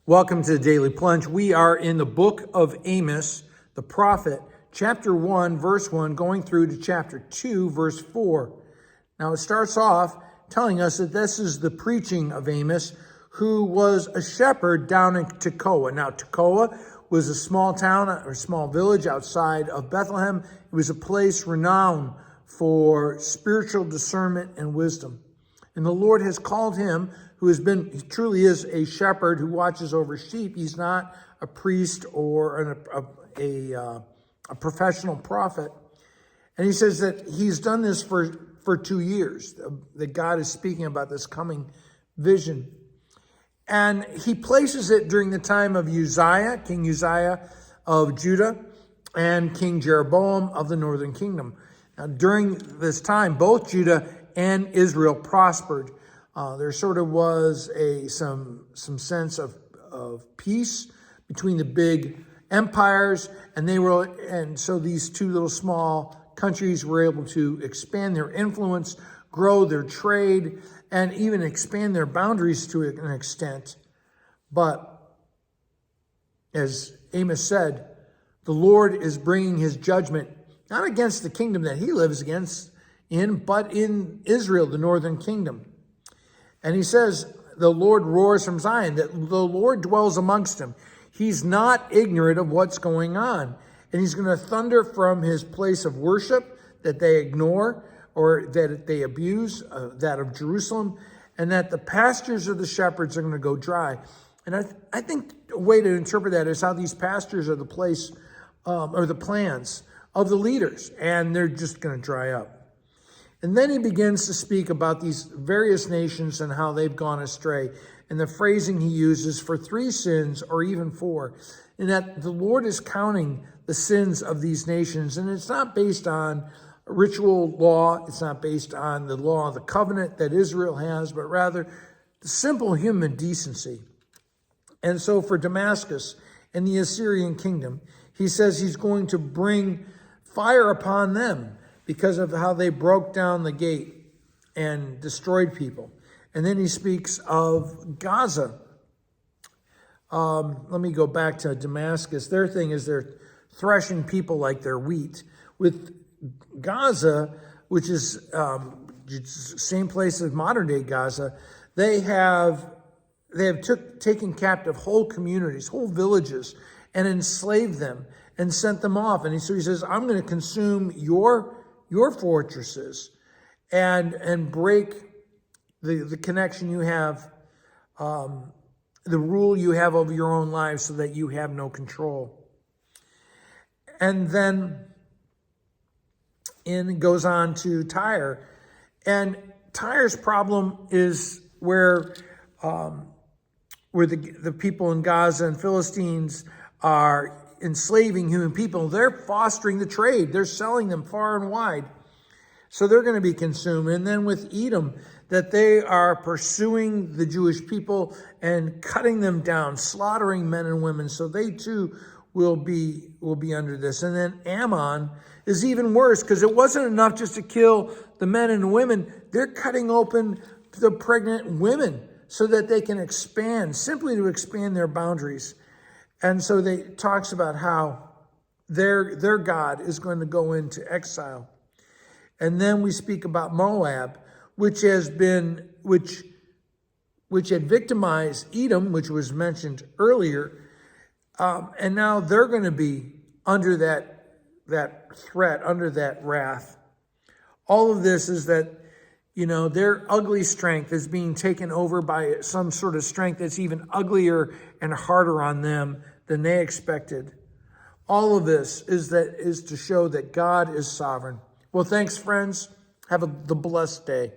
Welcome to the Daily Plunge. We are in the book of Amos, the prophet, chapter 1, verse 1, going through to chapter 2, verse 4. Now it starts off telling us that this is the preaching of Amos, who was a shepherd down in Tekoa. Now Tekoa was a small town or small village outside of Bethlehem. It was a place renowned for spiritual discernment and wisdom. And the Lord has called him, he truly is a shepherd who watches over sheep. He's not a priest or a professional prophet. And he says that he's done this for 2 years, that God is speaking about this coming vision. And he places it during the time of Uzziah, King Uzziah of Judah, and King Jeroboam of the northern kingdom. Now, during this time, both Judah and Israel prospered. There sort of was some sense of peace between the big empires, and so these two little small countries were able to expand their influence, grow their trade, and even expand their boundaries to an extent. But as Amos said, the Lord is bringing his judgment not against the kingdom that he lives but in Israel, the northern kingdom. And he says, the Lord roars from Zion, that the Lord dwells amongst him. He's not ignorant of what's going on. And he's going to thunder from his place of worship that they ignore or that they abuse, that of Jerusalem, and that the pastures of the shepherds are going to go dry. And I think a way to interpret that is how these pastures are the place or the plans of the leaders, and they're just going to dry up. And then he begins to speak about these various nations and how they've gone astray. And the phrasing he uses for 3 sins or even 4, and that the Lord is counting the sins of these nations. And it's not based on ritual law. It's not based on the law of the covenant that Israel has, but rather the simple human decency. And so for Damascus and the Assyrian kingdom, he says he's going to bring fire upon them because of how they broke down the gate and destroyed people. And then he speaks of Gaza. Let me go back to Damascus. Their thing is they're threshing people like they're wheat. With Gaza, which is same place as modern day Gaza, they have taken captive whole communities, whole villages, and enslaved them and sent them off. And so he says, I'm going to consume your fortresses and break the connection you have, the rule you have over your own lives so that you have no control. And then it goes on to Tyre. And Tyre's problem is where the people in Gaza and Philistines are enslaving human people. They're fostering the trade. They're selling them far and wide. So they're going to be consumed. And then with Edom, that they are pursuing the Jewish people and cutting them down, slaughtering men and women. So they too will be under this. And then Ammon is even worse, because it wasn't enough just to kill the men and the women. They're cutting open the pregnant women so that they can expand, simply to expand their boundaries. And so they talks about how their God is going to go into exile. And then we speak about Moab, which had victimized Edom, which was mentioned earlier. And now they're going to be under that threat, under that wrath. All of this is that, their ugly strength is being taken over by some sort of strength that's even uglier and harder on them than they expected. All of this is to show that God is sovereign. Well, thanks, friends. Have the blessed day.